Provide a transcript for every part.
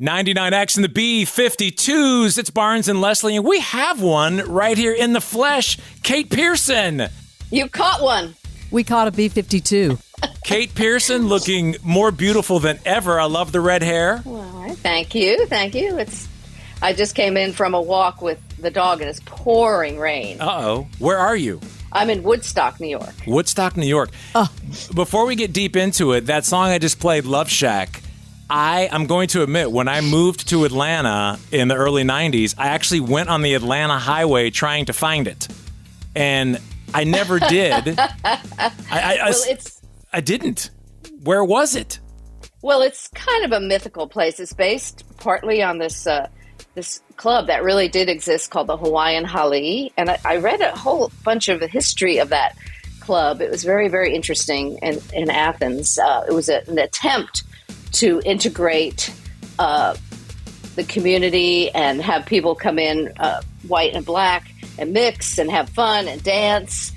99X and the B-52s. It's Barnes and Leslie, and we have one right here in the flesh. Kate Pierson. You caught one. We caught a B-52. Kate Pierson looking more beautiful than ever. I love the red hair. Well, thank you. I just came in from a walk with the dog and it's pouring rain. Uh-oh. Where are you? I'm in Woodstock, New York. Woodstock, New York. Before we get deep into it, that song I just played, Love Shack, I'm going to admit, when I moved to Atlanta in the early 90s, I actually went on the Atlanta highway trying to find it. And I never did. I didn't. Where was it? Well, it's kind of a mythical place. It's based partly on this club that really did exist called the Hawaiian Hali. And I read a whole bunch of the history of that club. It was very, very interesting in Athens. It was an attempt to integrate the community and have people come in white and black and mix and have fun and dance.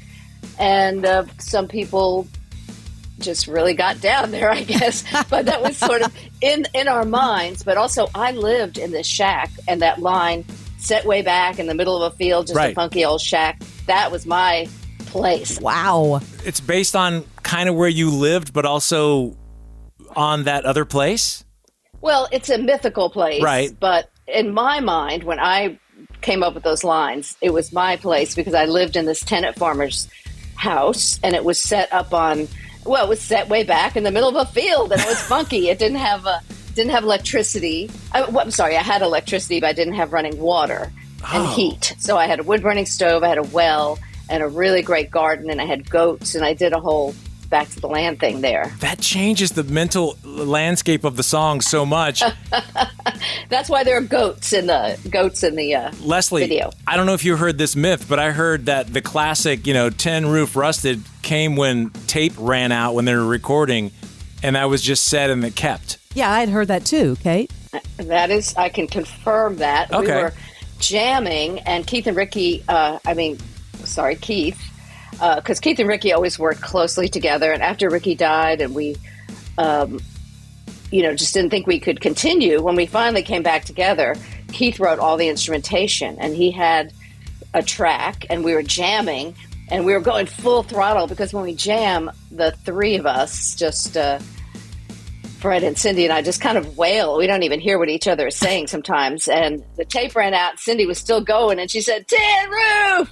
And some people just really got down there, I guess. But that was sort of in our minds. But also, I lived in this shack, and that line set way back in the middle of a field, just a funky old shack. That was my place. Wow. It's based on kind of where you lived, but also on that other place? Well, it's a mythical place. Right. But in my mind, when I came up with those lines, it was my place because I lived in this tenant farmer's house, and it was set up on, well, it was set way back in the middle of a field, and it was funky. It didn't have electricity. I'm sorry, I had electricity, but I didn't have running water and heat. So I had a wood-burning stove, I had a well, and a really great garden, and I had goats, and I did a whole back to the land thing there. That changes the mental landscape of the song so much. That's why there are goats in the Leslie, video. I don't know if you heard this myth, but I heard that the classic, Tin Roof Rusted came when tape ran out when they were recording, and that was just said and it kept. Yeah, I had heard that too, Kate. That is, I can confirm that. Okay. We were jamming, and Keith and Ricky, Keith, because Keith and Ricky always worked closely together. And after Ricky died and we, just didn't think we could continue, when we finally came back together, Keith wrote all the instrumentation and he had a track and we were jamming and we were going full throttle because when we jam, the three of us, just Fred and Cindy and I, just kind of wail. We don't even hear what each other is saying sometimes. And the tape ran out. Cindy was still going and she said, "Tin Roof!"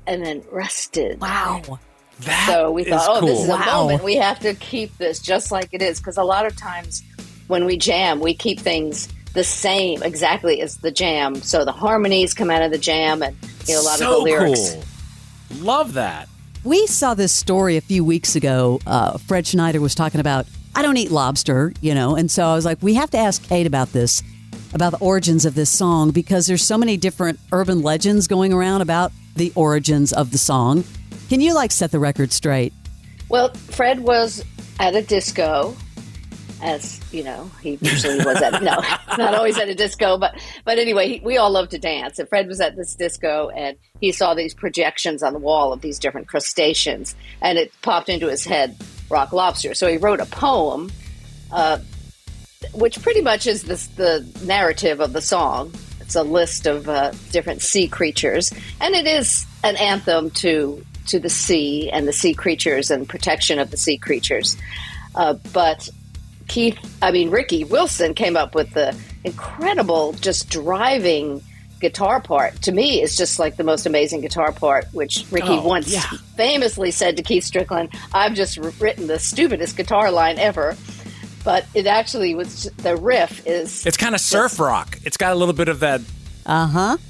And then rusted. Wow. So we thought, cool. This is a moment. We have to keep this just like it is. Because a lot of times when we jam, we keep things the same exactly as the jam. So the harmonies come out of the jam and a lot of the lyrics. Cool. Love that. We saw this story a few weeks ago. Fred Schneider was talking about, I don't eat lobster, and so I was like, we have to ask Kate about this, about the origins of this song, because there's so many different urban legends going around about the origins of the song. Can you set the record straight? Well, Fred was at a disco, as he usually was at, no, not always at a disco, but anyway, we all love to dance. And Fred was at this disco and he saw these projections on the wall of these different crustaceans and it popped into his head, Rock Lobster. So he wrote a poem, which pretty much is the narrative of the song. It's a list of different sea creatures, and it is an anthem to the sea and the sea creatures and protection of the sea creatures. But Ricky Wilson came up with the incredible, just driving guitar part. To me, it's just like the most amazing guitar part, which Ricky once famously said to Keith Strickland, "I've just written the stupidest guitar line ever." But it actually was, the riff is... It's kind of surf rock. It's got a little bit of that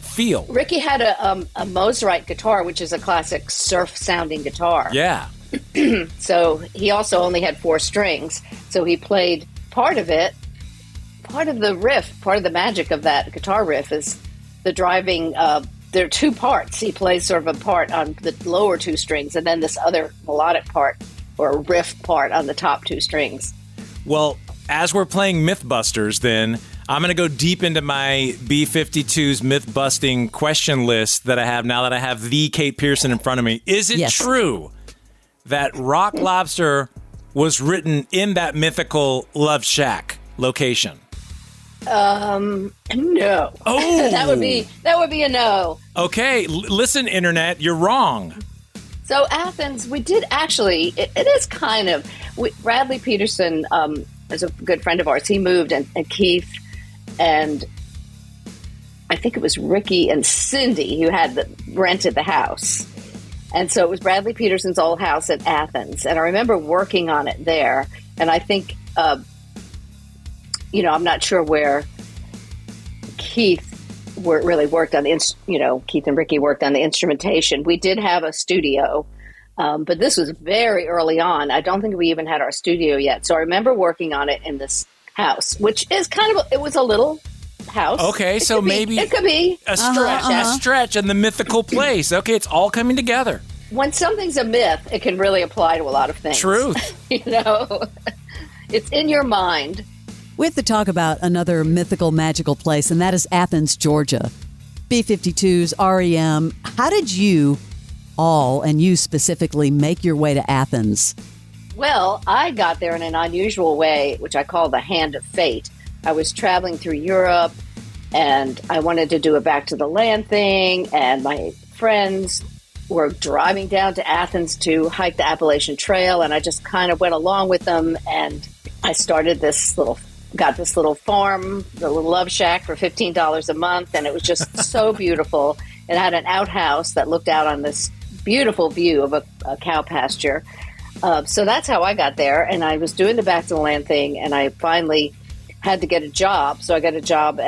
feel. Ricky had a Mosrite guitar, which is a classic surf-sounding guitar. Yeah. So he also only had 4 strings. So he played part of it. Part of the riff, part of the magic of that guitar riff is the driving... there are 2 parts. He plays sort of a part on the lower 2 strings and then this other melodic part or riff part on the top 2 strings. Well, as we're playing Mythbusters, then, I'm going to go deep into my B-52s myth-busting question list that I have now that I have the Kate Pierson in front of me. Is it true that Rock Lobster was written in that mythical Love Shack location? No. Oh. that would be a no. Okay, listen, Internet, you're wrong. So Athens, we did actually. It is kind of. Bradley Peterson is a good friend of ours. He moved, and Keith, and I think it was Ricky and Cindy who had rented the house. And so it was Bradley Peterson's old house at Athens. And I remember working on it there. And I think, I'm not sure where Keith really worked on Keith and Ricky worked on the instrumentation. We did have a studio, but this was very early on. I don't think we even had our studio yet. So I remember working on it in this house, which is it was a little house. Okay, so maybe it could be a stretch in the mythical place. Okay, it's all coming together. When something's a myth, it can really apply to a lot of things. Truth. It's in your mind. We have to talk about another mythical, magical place, and that is Athens, Georgia. B-52s, REM. How did you all, and you specifically, make your way to Athens? Well, I got there in an unusual way, which I call the hand of fate. I was traveling through Europe, and I wanted to do a back to the land thing, and my friends were driving down to Athens to hike the Appalachian Trail, and I just kind of went along with them, and I started got this little farm, the little love shack for $15 a month, and it was just so beautiful. It had an outhouse that looked out on this beautiful view of a cow pasture. So that's how I got there, and I was doing the back to the land thing, and I finally had to get a job. So I got a job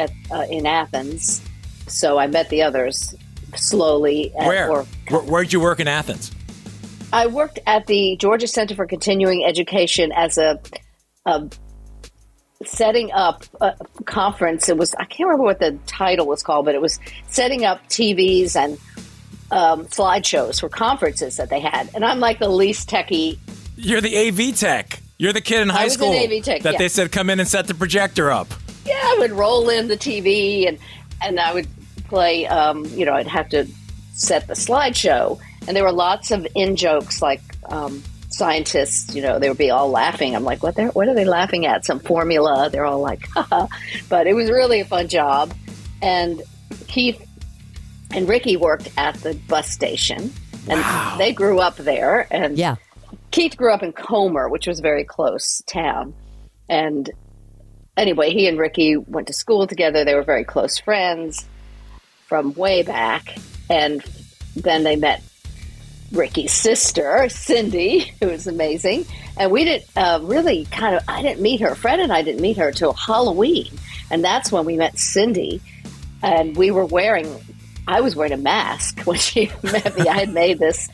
in Athens. So I met the others slowly. Where'd you work in Athens? I worked at the Georgia Center for Continuing Education as a setting up a conference. I can't remember what the title was called, but it was setting up TVs and slideshows for conferences that they had. And I'm like the least techie. You're the AV tech. You're the kid in high school that they said come in and set the projector up. Yeah, I would roll in the TV and I would play, I'd have to set the slideshow. And there were lots of in-jokes like scientists, they would be all laughing. I'm like, what are they laughing at? Some formula. They're all like, haha. But it was really a fun job. And Keith and Ricky worked at the bus station. And they grew up there. And yeah. Keith grew up in Comer, which was a very close town. And anyway, he and Ricky went to school together. They were very close friends from way back. And then they met Ricky's sister, Cindy, who was amazing. And we didn't I didn't meet her. Fred and I didn't meet her till Halloween. And that's when we met Cindy. And I was wearing a mask when she met me. I had made this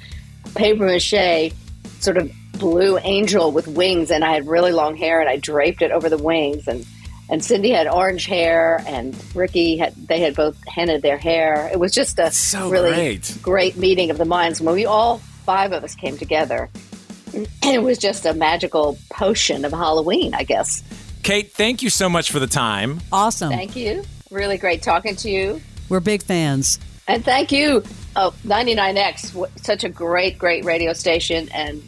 paper mache sort of blue angel with wings, and I had really long hair, and I draped it over the wings. And Cindy had orange hair, and Ricky they had both hennaed their hair. It was just a really great meeting of the minds when all five of us came together. And it was just a magical potion of Halloween, I guess. Kate, thank you so much for the time. Awesome. Thank you. Really great talking to you. We're big fans. And thank you. 99X, such a great, great radio station. And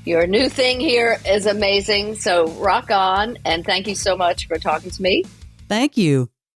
your new thing here is amazing. So rock on. And thank you so much for talking to me. Thank you.